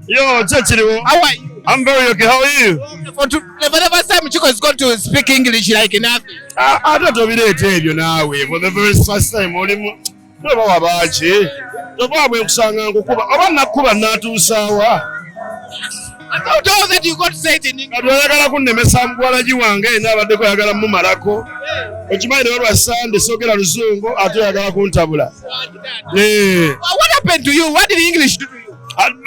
Yo, Chachiro. How are you? I'm very okay. How are you? For the first time, Chiko is going to speak English like nothing. I don't know if tell you now. For the very first time, only no babaji. No baba kusanga ngokuba abana kuba natu sawa. I don't know that you got to say it in English. Adwagala kunnemesa mkwalaji wange n'abadde ko yagala mumalako. Okimanyi lwa Sunday sogera luzungu ate yagala kuntabula. What happened to you? What did English do to you?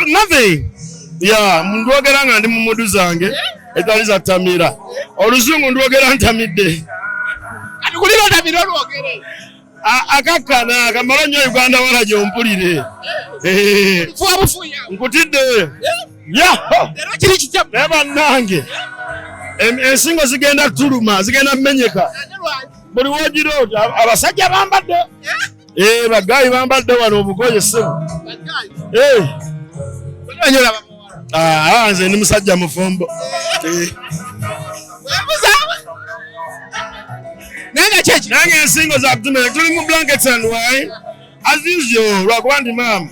Nothing. Yeah, ndwogera nga ndi mu mudu zange etali za Tamira. Oluzungu ndwogera ntamidde. Kati kulira otamira olwogere. Akakana kamala nnyo Uganda wala gy'ompulire. Fuwa bufuya. Nkutidde. Yeah. Lero kiri kityamu. Naye bannange. Ensingo zigenda tuluma, zigenda menyeka. Buli wogiro abasajja bambadde. Bagayi bambadde wano obugoye ssebo. Nze ndi musajja mufumbo. Nange ensingo za kutumira tuli mu blankets and wine. As usual, lwakuba ndi maama.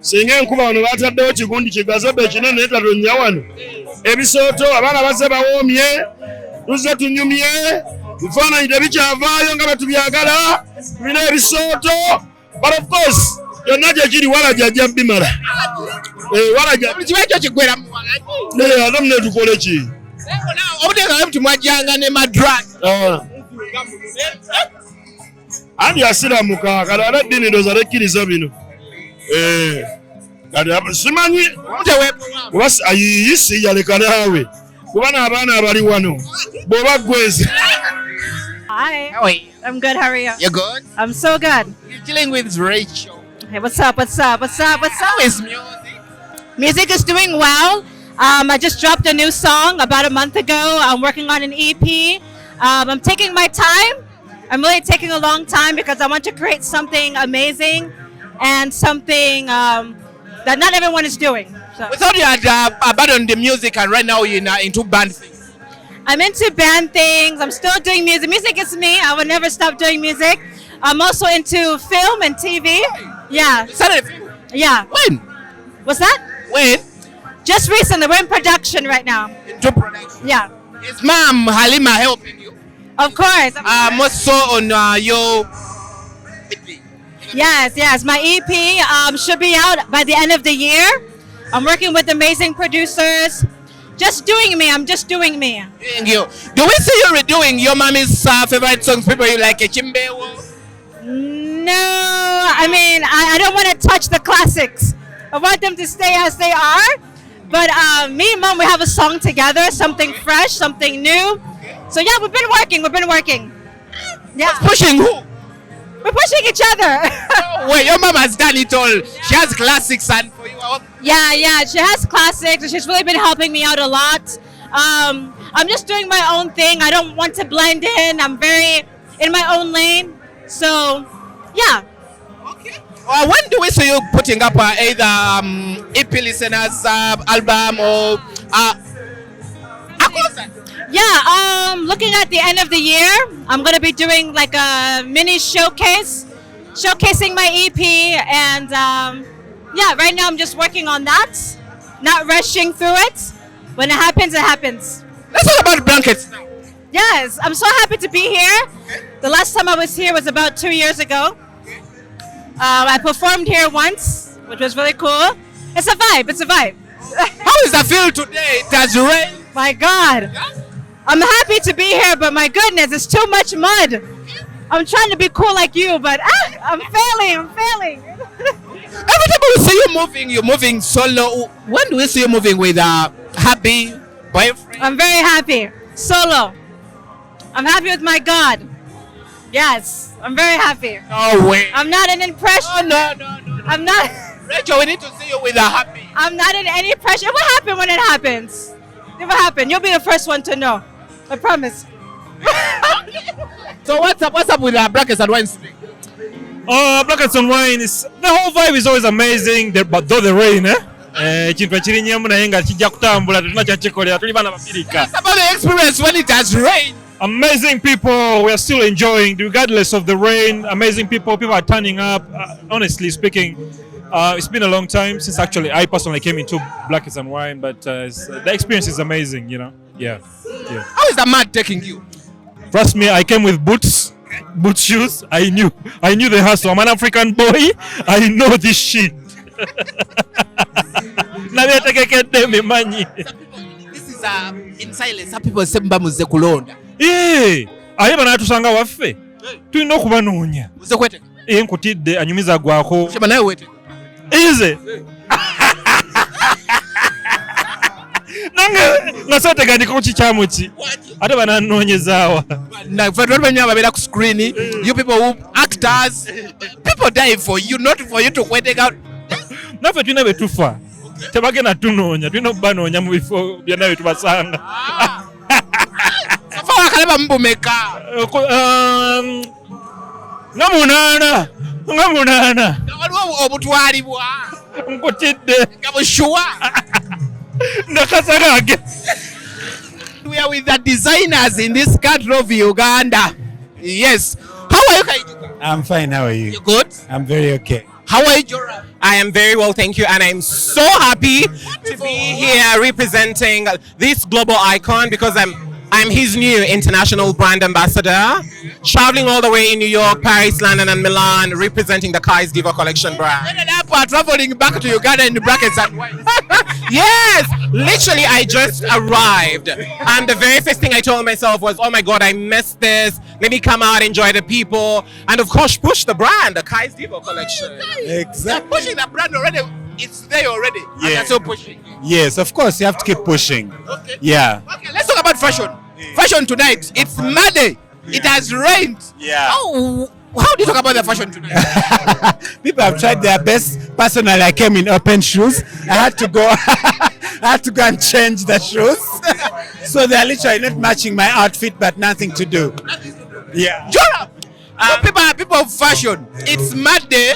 Singa enkuba wano bataddewo kigundi kigazobe ekinene etatonnya wano. Ebisooto abaana bazze bawoomye, tuzze tunyumye, bifaananyi tebikyavaayo nga batubyagala, tulina ebisooto. But of course, yonna gye kiri Walaja ajja bimala. Walaja Kibajo kigwera mu Walaja. Ate mune tukole ki? Obuteeka mtu mwajjanga ne madrag. Andi asiramuka kati ate eddiini ndowooza tekkiriza bino. Kati simanyi ayiyisi yaleka naawe kuba n'abaana abali wano bw'oba gweze. Hi. How are you? I'm good. How are you? You're good? I'm so good. You're chilling with Rachel. Hey, what's up? What's up? What's up? What's How up? is music? Music is doing well. I just dropped a new song about a month ago. I'm working on an EP. I'm taking my time. I'm really taking a long time because I want to create something amazing and something that not everyone is doing. So We thought you had abandoned the music and right now you're into band things. I'm into band things. I'm still doing music. Music is me. I will never stop doing music. I'm also into film and TV. Yeah. Yeah. When? What's that? When? Just recently. We're in production right now. Into production. Yeah. Is Mom Halima helping you? Of course. More so on your... Yes. My EP should be out by the end of the year. I'm working with amazing producers. Just doing me. I'm just doing me. Doing you. Do we see you redoing your mommy's favorite songs? People you like Chimbewo? No, I mean, I don't want to touch the classics. I want them to stay as they are. But me and Mom, we have a song together, something fresh, something new. So yeah, we've been working. Yeah. Pushing who? We're pushing each other. Well, your mom has done it all. She has classics and for you. Yeah, she has classics and she's really been helping me out a lot. I'm just doing my own thing. I don't want to blend in. I'm very in my own lane. So, yeah. Okay. When do we see you putting up either EP listeners album or a concert? Yeah, looking at the end of the year, I'm going to be doing like a mini showcase, showcasing my EP. And yeah, right now I'm just working on that, not rushing through it. When it happens, it happens. Let's talk about blankets now. Yes, I'm so happy to be here. The last time I was here was about 2 years ago. I performed here once, which was really cool. It's a vibe. How is the feel today? It has rained. My God. I'm happy to be here, but my goodness, it's too much mud. I'm trying to be cool like you, but I'm failing. Every time we see you you're moving solo. When do we see you moving with a happy boyfriend? I'm very happy. Solo. I'm happy with my God. Yes, I'm very happy. No way. I'm not an impression. Oh, no. I'm not. Rachel, we need to see you with a happy. I'm not in any pressure. It will happen when it happens. It will happen. You'll be the first one to know. I promise. So what's up with Brackets and Wine today? Blankets and wine is the whole vibe is always amazing. But though the rain, kintu ekirinyemu naye nga kijja kutambula tetuna kyakikolera tuli bana bapirika. It's about the experience when it has rained. Amazing people, we are still enjoying regardless of the rain. Amazing people are turning up. Honestly speaking, It's been a long time since actually I personally came into Blankets and Wine, but the experience is amazing, you know. Yeah. How is the mud taking you? Trust me, I came with boot shoes. I knew the hustle. I'm an African boy. I know this shit. This is in silence. Some people say mbamuze kulonda. Aye banatusanga waffe. Tulina okubanoonya. Muze kwete. Nkutidde anyumiza gwako. Sheba nawe wete. Ize. Nasotegandika ku kikyamu ki ate bananoonyezaawa na fedwa banya babera ku screen you people who actors people die for you not for you to wait out naffe tulina be tufa tebagenda tunoonya tulina okubanoonya mu bifo byonna bye tubasanga safa wakaleba mbumeka nga munaana waliwo obutwalibwa nkutidde nga bushuwa. We are with the designers in this country of Uganda. Yes. How are you, Kaijika? I'm fine. How are you? You good? I'm very okay. How are you, Joram? I am very well, thank you, and I'm so happy to be here representing this global icon because I'm his new international brand ambassador, traveling all the way in New York, Paris, London, and Milan, representing the Kai's Diva Collection brand. Ended up traveling back to Uganda in the Blankets and Wine. Yes, literally, I just arrived, and the very first thing I told myself was, "Oh my God, I missed this. Let me come out, enjoy the people, and of course, push the brand, the Kai's Diva Collection." Exactly. They're pushing the brand already. It's there already. Yeah. And they're still pushing. Yes, of course. You have to keep pushing. Okay. Yeah. Okay, let's talk about fashion. Fashion tonight. It's Monday. It has rained. Yeah. How do you talk about the fashion tonight? People have tried their best. Personally, I came in open shoes. I had to go. I had to go and change the shoes. So they're literally not matching my outfit, but nothing to do. Yeah. Joram! People of fashion. It's Monday.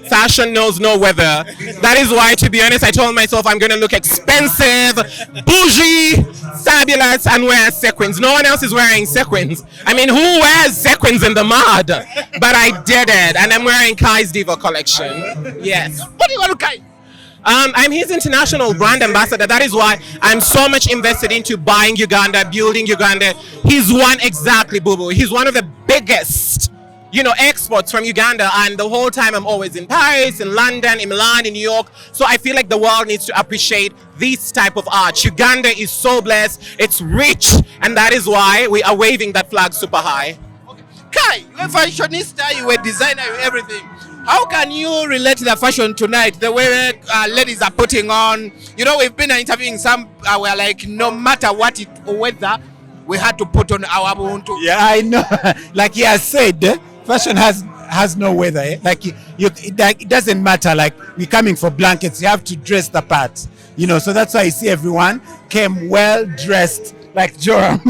Fashion knows no weather. That is why, to be honest, I told myself I'm going to look expensive, bougie, fabulous, and wear sequins. No one else is wearing sequins. I mean, who wears sequins in the mud? But I did it, and I'm wearing Kai's Diva Collection. Yes. What do you want to Kai? I'm his international brand ambassador. That is why I'm so much invested into buying Uganda, building Uganda. He's one exactly, Boo-Boo. He's one of the biggest, exports from Uganda, and the whole time I'm always in Paris, in London, in Milan, in New York. So I feel like the world needs to appreciate this type of art. Uganda is so blessed, it's rich, and that is why we are waving that flag super high. Okay. Kai, you're a fashionista, you're a designer, you're everything. How can you relate to the fashion tonight, the way ladies are putting on? We've been interviewing some, we're like, no matter what weather, we had to put on our buntu. Yeah, I know. Like he has said, fashion has no weather. Eh? Like it doesn't matter. Like we're coming for blankets, you have to dress the part. So that's why you see everyone came well dressed, like Joram.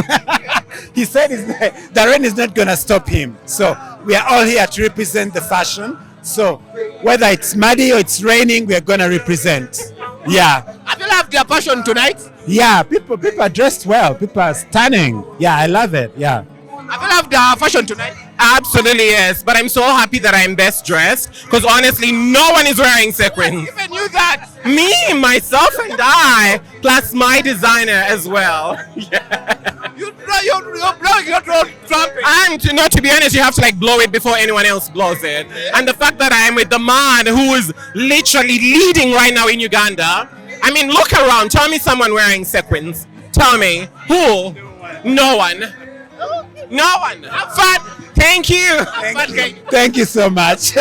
He said the rain is not gonna stop him. So we are all here to represent the fashion. So whether it's muddy or it's raining, we are gonna represent. Yeah. Have you loved your fashion tonight? Yeah, people are dressed well. People are stunning. Yeah, I love it. Yeah. Have you loved the fashion tonight? Absolutely, yes. But I'm so happy that I'm best dressed because honestly, no one is wearing sequins. Even you that. Me, myself, and I, plus my designer as well. Yeah. You're blowing your trumpet. And to be honest, you have to blow it before anyone else blows it. And the fact that I am with the man who is literally leading right now in Uganda. I mean, look around. Tell me someone wearing sequins. Tell me. Who? No one. No one. Have fun. Thank you. Thank you so much.